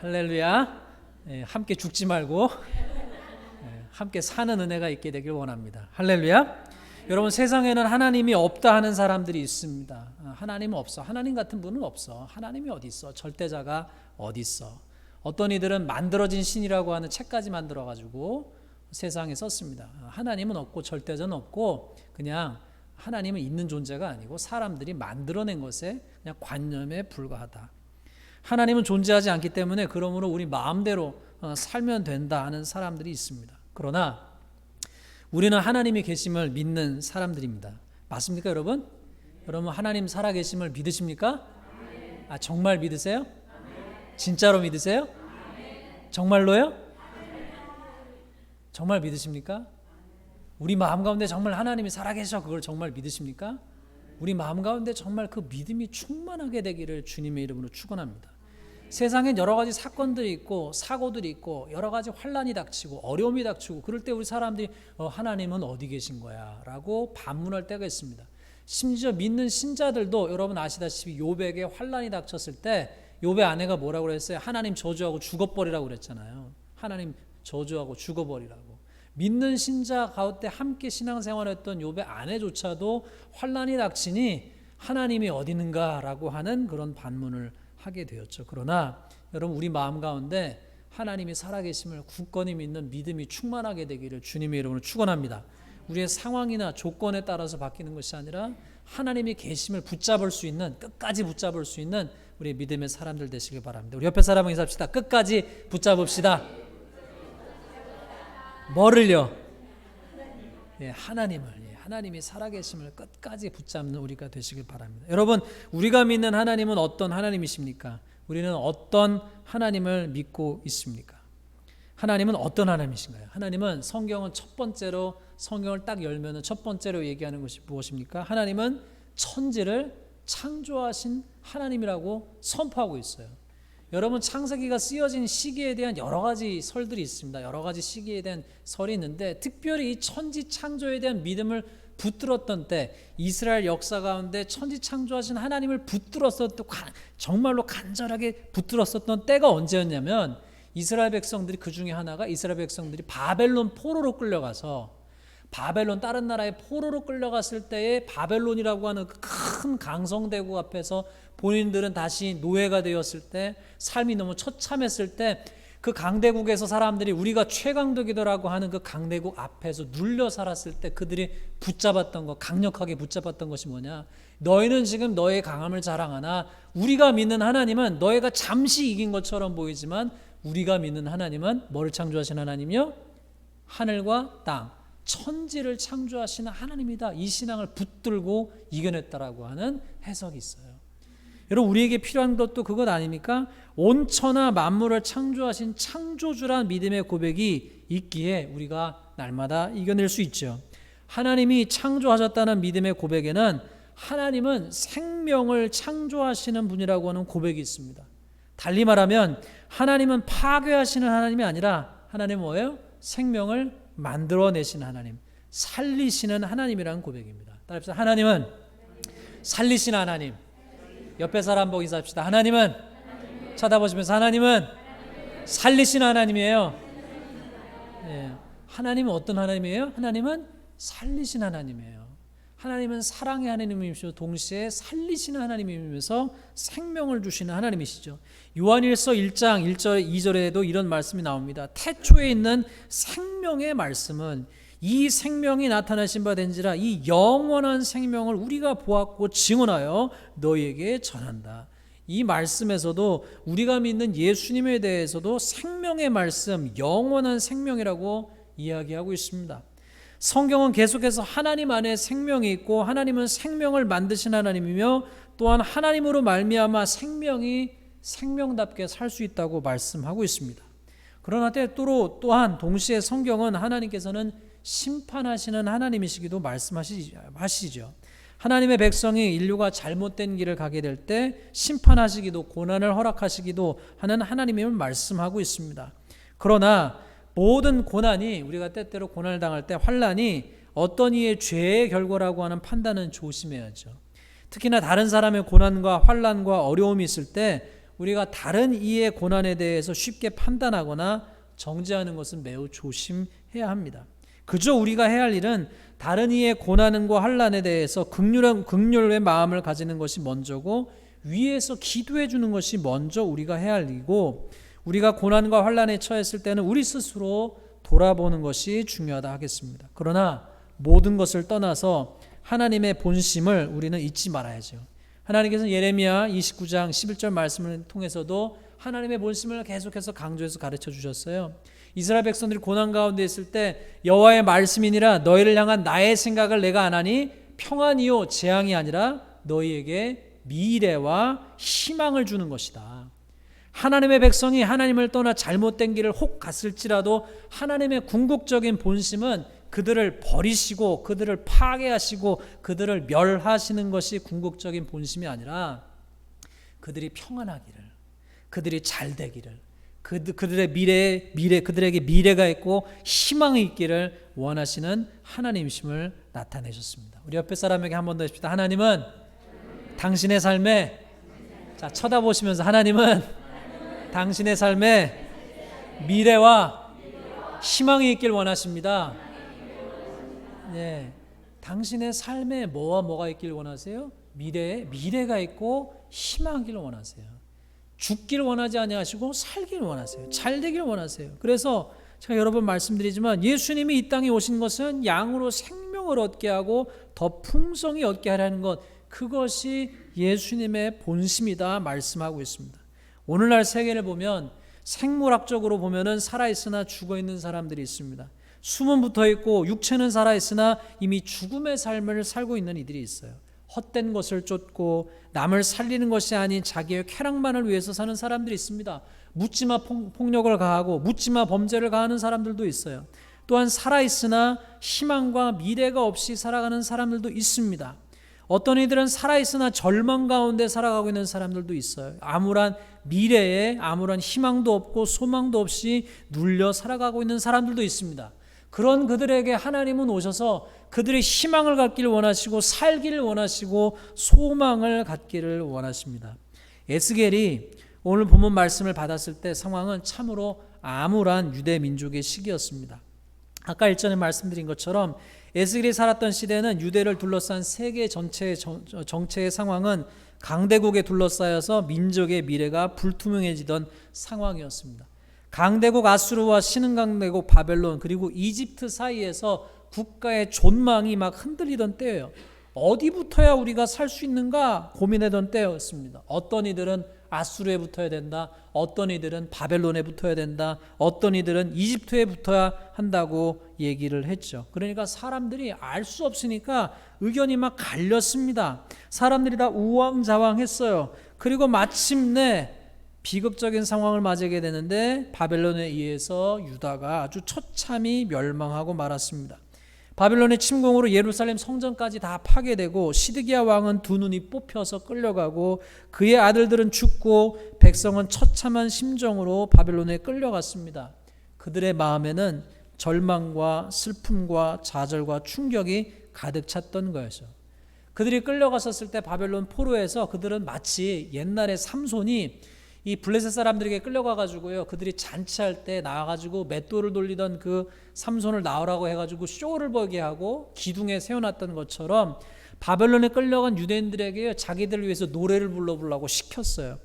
할렐루야. 함께 죽지 말고 함께 사는 은혜가 있게 되길 원합니다. 할렐루야. 여러분, 세상에는 하나님이 없다 하는 사람들이 있습니다. 하나님은 없어. 하나님 같은 분은 없어. 하나님이 어디 있어? 절대자가 어디 있어? 어떤 이들은 만들어진 신이라고 하는 책까지 만들어가지고 세상에 썼습니다. 하나님은 없고 절대자는 없고 그냥 하나님은 있는 존재가 아니고 사람들이 만들어낸 것에 그냥 관념에 불과하다. 하나님은 존재하지 않기 때문에 그러므로 우리 마음대로 살면 된다 하는 사람들이 있습니다. 그러나 우리는 하나님이 계심을 믿는 사람들입니다. 맞습니까, 여러분? 여러분, 하나님 살아계심을 믿으십니까? 정말 믿으세요? 진짜로 믿으세요? 정말로요? 정말 믿으십니까? 우리 마음 가운데 정말 하나님이 살아계셔, 그걸 정말 믿으십니까? 우리 마음 가운데 정말 그 믿음이 충만하게 되기를 주님의 이름으로 축원합니다. 세상엔 여러 가지 사건들이 있고 사고들이 있고 여러 가지 환난이 닥치고 어려움이 닥치고 그럴 때 우리 사람들이 하나님은 어디 계신 거야? 라고 반문할 때가 있습니다. 심지어 믿는 신자들도 여러분 아시다시피 욥에게 환난이 닥쳤을 때 욥의 아내가 뭐라고 그랬어요? 하나님 저주하고 죽어버리라고 그랬잖아요. 하나님 저주하고 죽어버리라고. 믿는 신자 가운데 함께 신앙생활했던 욥의 아내조차도 환난이 닥치니 하나님이 어디 있는가라고 하는 그런 반문을 하게 되었죠. 그러나 여러분, 우리 마음 가운데 하나님이 살아계심을 굳건히 믿는 믿음이 충만하게 되기를 주님의 이름으로 축원합니다. 우리의 상황이나 조건에 따라서 바뀌는 것이 아니라 하나님이 계심을 붙잡을 수 있는, 끝까지 붙잡을 수 있는 우리 믿음의 사람들 되시길 바랍니다. 우리 옆에 사람과 인사합시다. 끝까지 붙잡읍시다. 뭐를요? 하나님을. 하나님이 살아계심을 끝까지 붙잡는 우리가 되시길 바랍니다. 여러분, 우리가 믿는 하나님은 어떤 하나님이십니까? 우리는 어떤 하나님을 믿고 있습니까? 하나님은 어떤 하나님이신가요? 하나님은 성경은 첫 번째로, 성경을 딱 열면은 첫 번째로 얘기하는 것이 무엇입니까? 하나님은 천지를 창조하신 하나님이라고 선포하고 있어요. 여러분, 창세기가 쓰여진 시기에 대한 여러 가지 설들이 있습니다. 여러 가지 시기에 대한 설이 있는데 특별히 이 천지 창조에 대한 믿음을 붙들었던 때, 이스라엘 역사 가운데 천지 창조하신 하나님을 붙들었었던, 정말로 간절하게 붙들었었던 때가 언제였냐면 이스라엘 백성들이, 그 중에 하나가 이스라엘 백성들이 바벨론 포로로 끌려가서, 바벨론 다른 나라에 포로로 끌려갔을 때에 바벨론이라고 하는 큰 강성대국 앞에서 본인들은 다시 노예가 되었을 때, 삶이 너무 처참했을 때 그 강대국에서 사람들이 우리가 최강덕이더라고 하는 그 강대국 앞에서 눌려 살았을 때 그들이 붙잡았던 것, 강력하게 붙잡았던 것이 뭐냐? 너희는 지금 너의 강함을 자랑하나 우리가 믿는 하나님은 너희가 잠시 이긴 것처럼 보이지만 우리가 믿는 하나님은 뭐를 창조하신 하나님이요? 하늘과 땅, 천지를 창조하시는 하나님이다. 이 신앙을 붙들고 이겨냈다라고 하는 해석이 있어요. 여러분, 우리에게 필요한 것도 그것 아닙니까? 온 천하 만물을 창조하신 창조주란 믿음의 고백이 있기에 우리가 날마다 이겨낼 수 있죠. 하나님이 창조하셨다는 믿음의 고백에는 하나님은 생명을 창조하시는 분이라고 하는 고백이 있습니다. 달리 말하면 하나님은 파괴하시는 하나님이 아니라 하나님은 뭐예요? 생명을 만들어내시는 하나님, 살리시는 하나님이라는 고백입니다. 따라합시다. 하나님은 살리시는 하나님. 옆에 사람 보고 인사합시다. 하나님은, 쳐다보시면서 하나님은 살리시는 하나님이에요. 하나님은 어떤 하나님이에요? 하나님은 살리시는 하나님이에요. 하나님은 사랑의 하나님이시고 동시에 살리시는 하나님이면서 생명을 주시는 하나님이시죠. 요한일서 1장 1절 2절에도 이런 말씀이 나옵니다. 태초에 있는 생명의 말씀은 이 생명이 나타나신 바 된지라 이 영원한 생명을 우리가 보았고 증언하여 너희에게 전한다. 이 말씀에서도 우리가 믿는 예수님에 대해서도 생명의 말씀, 영원한 생명이라고 이야기하고 있습니다. 성경은 계속해서 하나님 안에 생명이 있고 하나님은 생명을 만드신 하나님이며 또한 하나님으로 말미암아 생명이 생명답게 살 수 있다고 말씀하고 있습니다. 그러나 또한 동시에 성경은 하나님께서는 심판하시는 하나님이시기도 말씀하시죠. 하나님의 백성이 인류가 잘못된 길을 가게 될 때 심판하시기도 고난을 허락하시기도 하는 하나님임을 말씀하고 있습니다. 그러나 모든 고난이, 우리가 때때로 고난을 당할 때 환난이 어떤 이의 죄의 결과라고 하는 판단은 조심해야죠. 특히나 다른 사람의 고난과 환난과 어려움이 있을 때 우리가 다른 이의 고난에 대해서 쉽게 판단하거나 정죄하는 것은 매우 조심해야 합니다. 그저 우리가 해야 할 일은 다른 이의 고난과 환난에 대해서 긍휼의 마음을 가지는 것이 먼저고, 위에서 기도해 주는 것이 먼저 우리가 해야 할 일이고, 우리가 고난과 환난에 처했을 때는 우리 스스로 돌아보는 것이 중요하다 하겠습니다. 그러나 모든 것을 떠나서 하나님의 본심을 우리는 잊지 말아야죠. 하나님께서 예레미야 29장 11절 말씀을 통해서도 하나님의 본심을 계속해서 강조해서 가르쳐 주셨어요. 이스라엘 백성들이 고난 가운데 있을 때 여호와의 말씀이니라 너희를 향한 나의 생각을 내가 안 하니 평안이요 재앙이 아니라 너희에게 미래와 희망을 주는 것이다. 하나님의 백성이 하나님을 떠나 잘못된 길을 혹 갔을지라도 하나님의 궁극적인 본심은 그들을 버리시고 그들을 파괴하시고 그들을 멸하시는 것이 궁극적인 본심이 아니라 그들이 평안하기를, 그들이 잘 되기를, 그들의 그들에게 미래가 있고 희망이 있기를 원하시는 하나님이심을 나타내셨습니다. 우리 옆에 사람에게 한 번 더 해줍시다. 하나님은 당신의 삶에, 자 쳐다보시면서, 하나님은 당신의 삶에 미래와 희망이 있길 원하십니다. 네, 당신의 삶에 뭐가 있길 원하세요? 미래가 있고 희망이길 원하세요. 죽기를 원하지 아니하시고 살기를 원하세요. 잘 되기를 원하세요. 그래서 제가 여러 번 말씀드리지만 예수님이 이 땅에 오신 것은 양으로 생명을 얻게 하고 더 풍성히 얻게 하라는 것, 그것이 예수님의 본심이다 말씀하고 있습니다. 오늘날 세계를 보면 생물학적으로 보면은 살아있으나 죽어있는 사람들이 있습니다. 숨은 붙어있고 육체는 살아있으나 이미 죽음의 삶을 살고 있는 이들이 있어요. 헛된 것을 쫓고 남을 살리는 것이 아닌 자기의 쾌락만을 위해서 사는 사람들이 있습니다. 묻지마 폭력을 가하고 묻지마 범죄를 가하는 사람들도 있어요. 또한 살아있으나 희망과 미래가 없이 살아가는 사람들도 있습니다. 어떤 이들은 살아있으나 절망 가운데 살아가고 있는 사람들도 있어요. 아무런 미래에 아무런 희망도 없고 소망도 없이 눌려 살아가고 있는 사람들도 있습니다. 그런 그들에게 하나님은 오셔서 그들의 희망을 갖기를 원하시고 살기를 원하시고 소망을 갖기를 원하십니다. 에스겔이 오늘 본문 말씀을 받았을 때 상황은 참으로 암울한 유대 민족의 시기였습니다. 아까 일전에 말씀드린 것처럼 에스겔이 살았던 시대는 유대를 둘러싼 세계 전체의 정체의 상황은 강대국에 둘러싸여서 민족의 미래가 불투명해지던 상황이었습니다. 강대국 아수르와 신흥강대국 바벨론 그리고 이집트 사이에서 국가의 존망이 막 흔들리던 때예요. 어디부터야 우리가 살 수 있는가 고민하던 때였습니다. 어떤 이들은 아수르에 붙어야 된다, 어떤 이들은 바벨론에 붙어야 된다, 어떤 이들은 이집트에 붙어야 한다고 얘기를 했죠. 그러니까 사람들이 알 수 없으니까 의견이 막 갈렸습니다. 사람들이 다 우왕좌왕했어요. 그리고 마침내 비극적인 상황을 맞이하게 되는데 바벨론에 의해서 유다가 아주 처참히 멸망하고 말았습니다. 바벨론의 침공으로 예루살렘 성전까지 다 파괴되고 시드기야 왕은 두 눈이 뽑혀서 끌려가고 그의 아들들은 죽고 백성은 처참한 심정으로 바벨론에 끌려갔습니다. 그들의 마음에는 절망과 슬픔과 좌절과 충격이 가득 찼던 거였죠. 그들이 끌려갔었을 때 바벨론 포로에서 그들은 마치 옛날에 삼손이 이 블레셋 사람들에게 끌려가가지고요, 그들이 잔치할 때 나와가지고 맷돌을 돌리던 그 삼손을 나오라고 해가지고 쇼를 보게 하고 기둥에 세워놨던 것처럼 바벨론에 끌려간 유대인들에게 자기들을 위해서 노래를 불러보려고 시켰어요.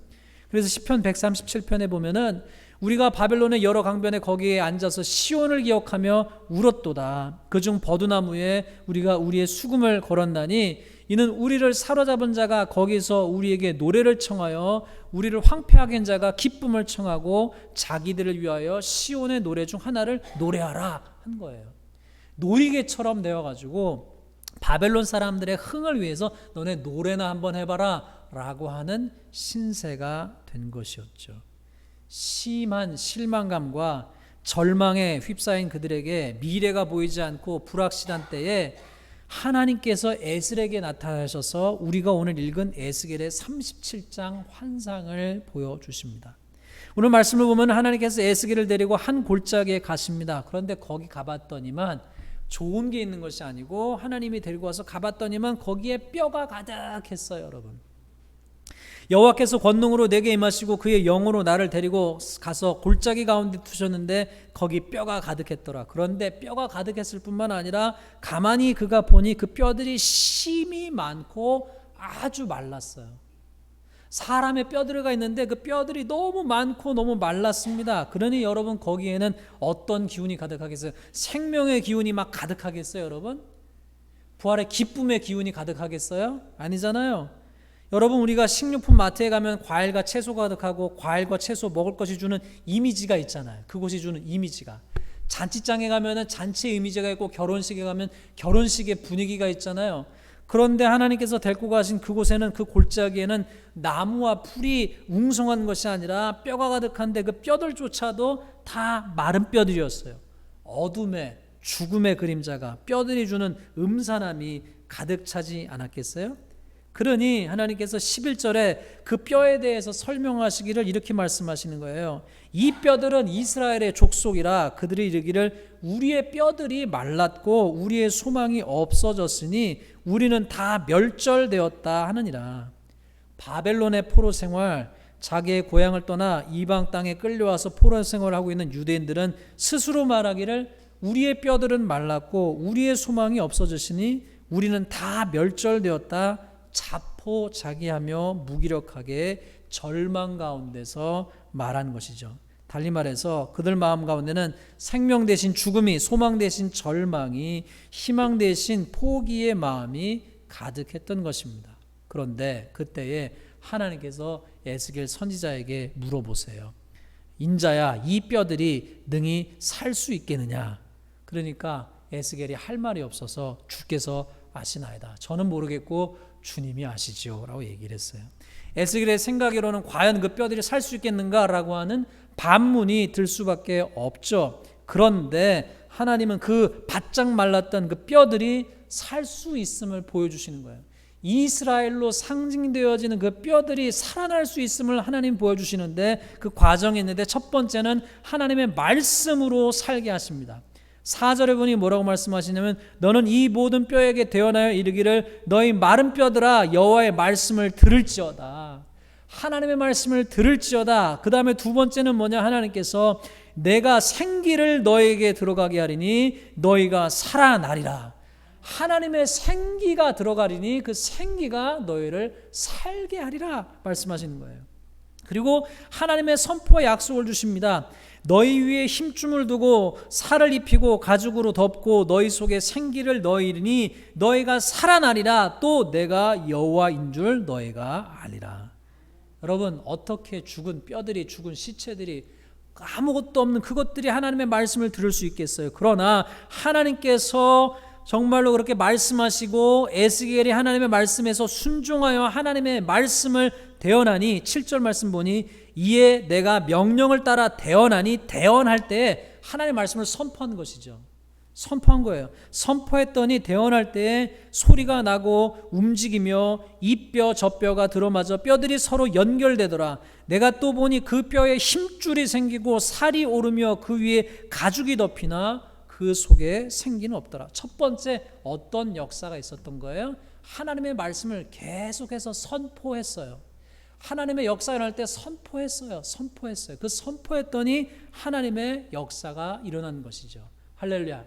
그래서 시편 137편에 보면은 우리가 바벨론의 여러 강변에 거기에 앉아서 시온을 기억하며 울었도다. 그중 버드나무에 우리가 우리의 수금을 걸었나니 이는 우리를 사로잡은 자가 거기서 우리에게 노래를 청하여 우리를 황폐하게 한 자가 기쁨을 청하고 자기들을 위하여 시온의 노래 중 하나를 노래하라 한 거예요. 놀이개처럼 되어가지고 바벨론 사람들의 흥을 위해서 너네 노래나 한번 해봐라 라고 하는 신세가 된 것이었죠. 심한 실망감과 절망에 휩싸인 그들에게 미래가 보이지 않고 불확실한 때에 하나님께서 에스겔에게 나타나셔서 우리가 오늘 읽은 에스겔의 37장 환상을 보여주십니다. 오늘 말씀을 보면 하나님께서 에스겔을 데리고 한 골짜기에 가십니다. 그런데 거기 가봤더니만 좋은 게 있는 것이 아니고 하나님이 데리고 와서 가봤더니만 거기에 뼈가 가득했어요. 여러분, 여호와께서 권능으로 내게 임하시고 그의 영으로 나를 데리고 가서 골짜기 가운데 두셨는데 거기 뼈가 가득했더라. 그런데 뼈가 가득했을 뿐만 아니라 가만히 그가 보니 그 뼈들이 심이 많고 아주 말랐어요. 사람의 뼈들이 있는데 그 뼈들이 너무 많고 너무 말랐습니다. 그러니 여러분 거기에는 어떤 기운이 가득하겠어요? 생명의 기운이 막 가득하겠어요, 여러분? 부활의 기쁨의 기운이 가득하겠어요? 아니잖아요. 여러분 우리가 식료품 마트에 가면 과일과 채소가 가득하고 과일과 채소 먹을 것이 주는 이미지가 있잖아요. 그곳이 주는 이미지가. 잔치장에 가면 잔치의 이미지가 있고 결혼식에 가면 결혼식의 분위기가 있잖아요. 그런데 하나님께서 데리고 가신 그곳에는 그 골짜기에는 나무와 풀이 웅성한 것이 아니라 뼈가 가득한데 그 뼈들조차도 다 마른 뼈들이었어요. 어둠의 죽음의 그림자가 뼈들이 주는 음산함이 가득 차지 않았겠어요? 그러니 하나님께서 11절에 그 뼈에 대해서 설명하시기를 이렇게 말씀하시는 거예요. 이 뼈들은 이스라엘의 족속이라 그들이 이르기를 우리의 뼈들이 말랐고 우리의 소망이 없어졌으니 우리는 다 멸절되었다 하느니라. 바벨론의 포로 생활, 자기의 고향을 떠나 이방 땅에 끌려와서 포로 생활을 하고 있는 유대인들은 스스로 말하기를 우리의 뼈들은 말랐고 우리의 소망이 없어졌으니 우리는 다 멸절되었다 자포자기하며 무기력하게 절망 가운데서 말한 것이죠. 달리 말해서 그들 마음 가운데는 생명 대신 죽음이, 소망 대신 절망이, 희망 대신 포기의 마음이 가득했던 것입니다. 그런데 그때에 하나님께서 에스겔 선지자에게 물어보세요. 인자야, 이 뼈들이 능히 살 수 있겠느냐? 그러니까 에스겔이 할 말이 없어서 주께서 아시나이다. 저는 모르겠고 주님이 아시죠 라고 얘기를 했어요. 에스겔의 생각으로는 과연 그 뼈들이 살 수 있겠는가라고 하는 반문이 들 수밖에 없죠. 그런데 하나님은 그 바짝 말랐던 그 뼈들이 살 수 있음을 보여주시는 거예요. 이스라엘로 상징되어지는 그 뼈들이 살아날 수 있음을 하나님 보여주시는데 그 과정이 있는데 첫 번째는 하나님의 말씀으로 살게 하십니다. 4절에 보니 뭐라고 말씀하시냐면 너는 이 모든 뼈에게 대언하여 이르기를 너희 마른 뼈들아 여호와의 말씀을 들을지어다. 하나님의 말씀을 들을지어다. 그 다음에 두 번째는 뭐냐? 하나님께서 내가 생기를 너에게 들어가게 하리니 너희가 살아나리라. 하나님의 생기가 들어가리니 그 생기가 너희를 살게 하리라 말씀하시는 거예요. 그리고 하나님의 선포와 약속을 주십니다. 너희 위에 힘줌을 두고 살을 입히고 가죽으로 덮고 너희 속에 생기를 넣으리니 너희가 살아나리라. 또 내가 여호와인 줄 너희가 아리라. 여러분 어떻게 죽은 뼈들이 죽은 시체들이 아무것도 없는 그것들이 하나님의 말씀을 들을 수 있겠어요? 그러나 하나님께서 정말로 그렇게 말씀하시고 에스겔이 하나님의 말씀에서 순종하여 하나님의 말씀을 대언하니 7절 말씀 보니 이에 내가 명령을 따라 대언하니 대언할 때 하나님의 말씀을 선포한 것이죠. 선포한 거예요. 선포했더니 대언할 때 소리가 나고 움직이며 이 뼈 저 뼈가 들어맞아 뼈들이 서로 연결되더라. 내가 또 보니 그 뼈에 힘줄이 생기고 살이 오르며 그 위에 가죽이 덮이나 그 속에 생기는 없더라. 첫 번째 어떤 역사가 있었던 거예요? 하나님의 말씀을 계속해서 선포했어요. 하나님의 역사가 일어날 때 선포했어요. 그 선포했더니 하나님의 역사가 일어난 것이죠. 할렐루야.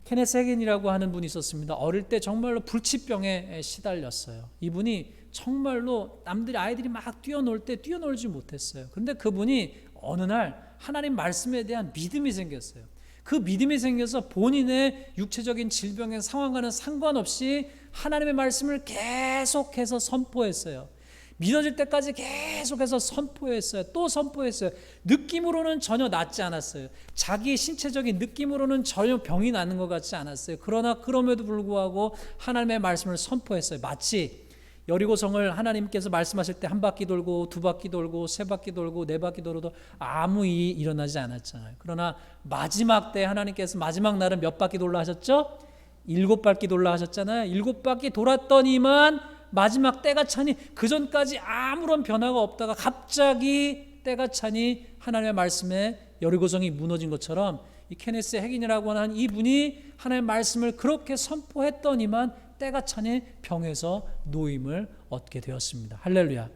케네스 해긴이라고 하는 분이 있었습니다. 어릴 때 정말로 불치병에 시달렸어요. 이분이 정말로 남들이 아이들이 막 뛰어놀 때 뛰어놀지 못했어요. 그런데 그분이 어느 날 하나님 말씀에 대한 믿음이 생겼어요. 그 믿음이 생겨서 본인의 육체적인 질병의 상황과는 상관없이 하나님의 말씀을 계속해서 선포했어요. 믿어질 때까지 계속해서 선포했어요. 또 선포했어요. 느낌으로는 전혀 낫지 않았어요. 자기 신체적인 느낌으로는 전혀 병이 나는 것 같지 않았어요. 그러나 그럼에도 불구하고 하나님의 말씀을 선포했어요. 마치 여리고성을 하나님께서 말씀하실 때 한 바퀴 돌고 두 바퀴 돌고 세 바퀴 돌고 네 바퀴 돌아도 아무 일이 일어나지 않았잖아요. 그러나 마지막 때 하나님께서 마지막 날은 몇 바퀴 돌라 하셨죠? 7바퀴 돌라 하셨잖아요. 7바퀴 돌았더니만 마지막 때가 차니 그 전까지 아무런 변화가 없다가 갑자기 때가 차니 하나님의 말씀에 여리고성이 무너진 것처럼 이 케네스 해긴이라고 하는 이분이 하나님의 말씀을 그렇게 선포했더니만 때가 차니 병에서 노임을 얻게 되었습니다. 할렐루야.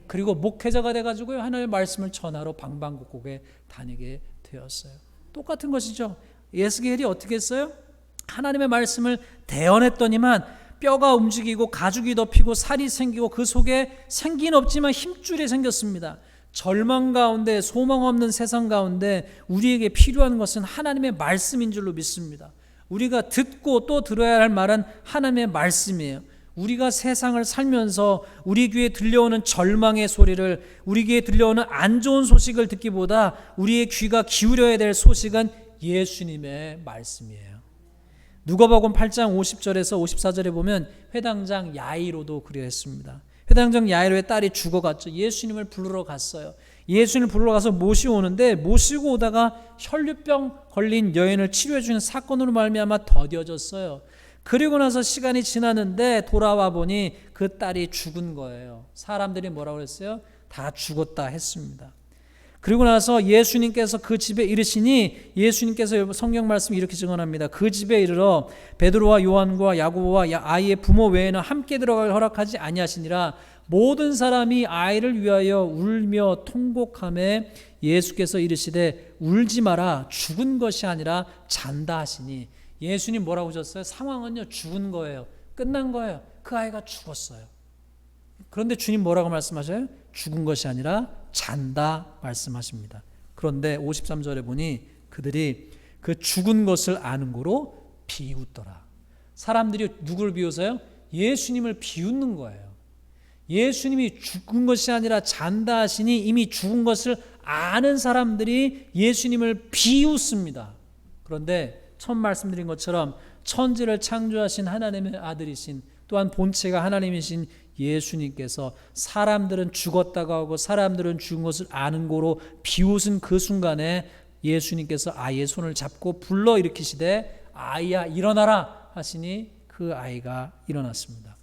그리고 목회자가 돼가지고 하나님의 말씀을 전하러 방방곡곡에 다니게 되었어요. 똑같은 것이죠. 에스겔이 어떻게 했어요? 하나님의 말씀을 대언했더니만 뼈가 움직이고 가죽이 덮이고 살이 생기고 그 속에 생긴 없지만 힘줄이 생겼습니다. 절망 가운데, 소망 없는 세상 가운데 우리에게 필요한 것은 하나님의 말씀인 줄로 믿습니다. 우리가 듣고 또 들어야 할 말은 하나님의 말씀이에요. 우리가 세상을 살면서 우리 귀에 들려오는 절망의 소리를, 우리 귀에 들려오는 안 좋은 소식을 듣기보다 우리의 귀가 기울여야 될 소식은 예수님의 말씀이에요. 누가복음 8장 50절에서 54절에 보면 회당장 야이로도 그리했습니다. 회당장 야이로의 딸이 죽어갔죠. 예수님을 부르러 갔어요. 예수님을 부르러 가서 모시오는데, 모시고 오다가 혈류병 걸린 여인을 치료해 주는 사건으로 말미암아 더뎌졌어요. 그리고 나서 시간이 지났는데 돌아와 보니 그 딸이 죽은 거예요. 사람들이 뭐라고 했어요? 다 죽었다 했습니다. 그리고 나서 예수님께서 그 집에 이르시니, 예수님께서 성경 말씀 이렇게 증언합니다. 그 집에 이르러 베드로와 요한과 야고보와 아이의 부모 외에는 함께 들어갈 허락하지 아니하시니라. 모든 사람이 아이를 위하여 울며 통곡하매 예수께서 이르시되 울지 마라, 죽은 것이 아니라 잔다 하시니. 예수님 뭐라고 하셨어요? 상황은요, 죽은 거예요. 끝난 거예요. 그 아이가 죽었어요. 그런데 주님 뭐라고 말씀하셔요? 죽은 것이 아니라 잔다 말씀하십니다. 그런데 53절에 보니 그들이 그 죽은 것을 아는 고로 비웃더라. 사람들이 누구를 비웃어요? 예수님을 비웃는 거예요. 예수님이 죽은 것이 아니라 잔다 하시니 이미 죽은 것을 아는 사람들이 예수님을 비웃습니다. 그런데 처음 말씀드린 것처럼 천지를 창조하신 하나님의 아들이신, 또한 본체가 하나님이신 예수님께서 사람들은 죽었다고 하고 사람들은 죽은 것을 아는 고로 비웃은 그 순간에 예수님께서 아이의 손을 잡고 불러일으키시되 아이야 일어나라 하시니 그 아이가 일어났습니다.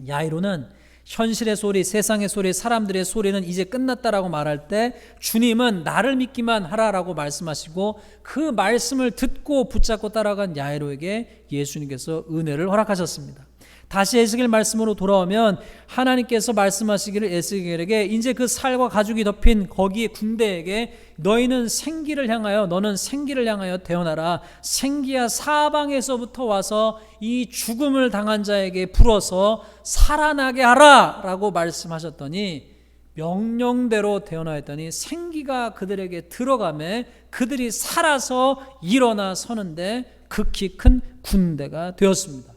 야이로는 현실의 소리, 세상의 소리, 사람들의 소리는 이제 끝났다라고 말할 때 주님은 나를 믿기만 하라라고 말씀하시고, 그 말씀을 듣고 붙잡고 따라간 야이로에게 예수님께서 은혜를 허락하셨습니다. 다시 에스겔 말씀으로 돌아오면 하나님께서 말씀하시기를 에스겔에게 이제 그 살과 가죽이 덮인 거기에 군대에게 너희는 생기를 향하여, 너는 생기를 향하여 태어나라. 생기야 사방에서부터 와서 이 죽음을 당한 자에게 불어서 살아나게 하라 라고 말씀하셨더니, 명령대로 태어나였더니 생기가 그들에게 들어가매 그들이 살아서 일어나 서는데 극히 큰 군대가 되었습니다.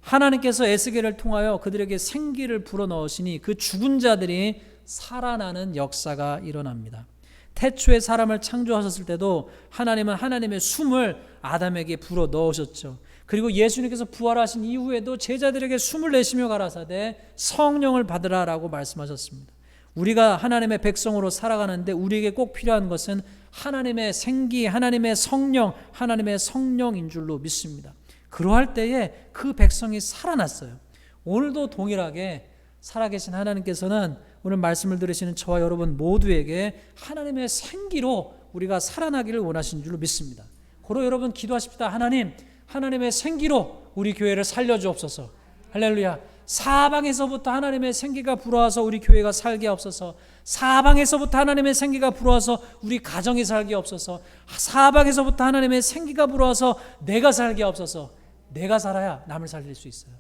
하나님께서 에스겔을 통하여 그들에게 생기를 불어넣으시니 그 죽은 자들이 살아나는 역사가 일어납니다. 태초에 사람을 창조하셨을 때도 하나님은 하나님의 숨을 아담에게 불어넣으셨죠. 그리고 예수님께서 부활하신 이후에도 제자들에게 숨을 내쉬며 가라사대 성령을 받으라라고 말씀하셨습니다. 우리가 하나님의 백성으로 살아가는데 우리에게 꼭 필요한 것은 하나님의 생기, 하나님의 성령, 하나님의 성령인 줄로 믿습니다. 그러할 때에 그 백성이 살아났어요. 오늘도 동일하게 살아계신 하나님께서는 오늘 말씀을 들으시는 저와 여러분 모두에게 하나님의 생기로 우리가 살아나기를 원하신 줄로 믿습니다. 고로 여러분 기도하십시다. 하나님, 하나님의 생기로 우리 교회를 살려주옵소서. 할렐루야. 사방에서부터 하나님의 생기가 불어와서 우리 교회가 살게 하옵소서. 사방에서부터 하나님의 생기가 불어와서 우리 가정이 살게 하옵소서. 사방에서부터 하나님의 생기가 불어와서 내가 살게 하옵소서. 내가 살아야 남을 살릴 수 있어요.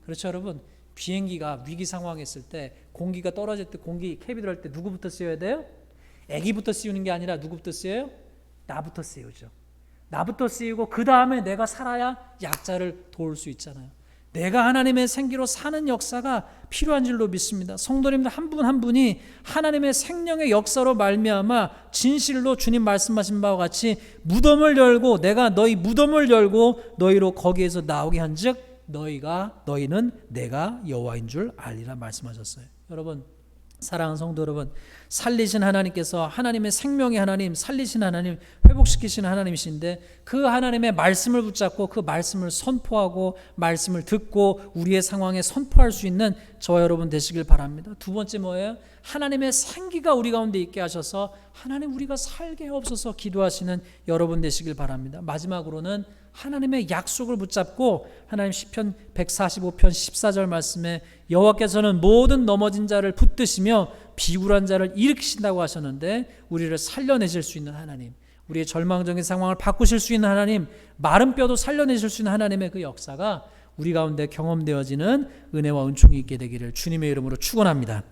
그렇죠 여러분? 비행기가 위기 상황에 있을 때, 공기가 떨어질 때, 공기 캡이 들어갈 때 누구부터 씌워야 돼요? 애기부터 씌우는 게 아니라 누구부터 씌워요? 나부터 씌우죠. 나부터 씌우고 그 다음에 내가 살아야 약자를 도울 수 있잖아요. 내가 하나님의 생기로 사는 역사가 필요한 줄로 믿습니다. 성도님들 한 분 한 분이 하나님의 생명의 역사로 말미암아 진실로 주님 말씀하신 바와 같이 무덤을 열고, 내가 너희 무덤을 열고 너희로 거기에서 나오게 한즉 너희는 내가 여호와인 줄 알리라 말씀하셨어요. 여러분, 사랑하는 성도 여러분, 살리신 하나님께서 하나님의 생명의 하나님, 살리신 하나님, 회복시키시는 하나님이신데 그 하나님의 말씀을 붙잡고 그 말씀을 선포하고 말씀을 듣고 우리의 상황에 선포할 수 있는 저와 여러분 되시길 바랍니다. 두 번째 뭐예요? 하나님의 생기가 우리 가운데 있게 하셔서 하나님 우리가 살게 하옵소서 기도하시는 여러분 되시길 바랍니다. 마지막으로는 하나님의 약속을 붙잡고 하나님 시편 145편 14절 말씀에 여호와께서는 모든 넘어진 자를 붙드시며 비굴한 자를 일으키신다고 하셨는데 우리를 살려내실 수 있는 하나님, 우리의 절망적인 상황을 바꾸실 수 있는 하나님, 마른 뼈도 살려내실 수 있는 하나님의 그 역사가 우리 가운데 경험되어지는 은혜와 은총이 있게 되기를 주님의 이름으로 축원합니다.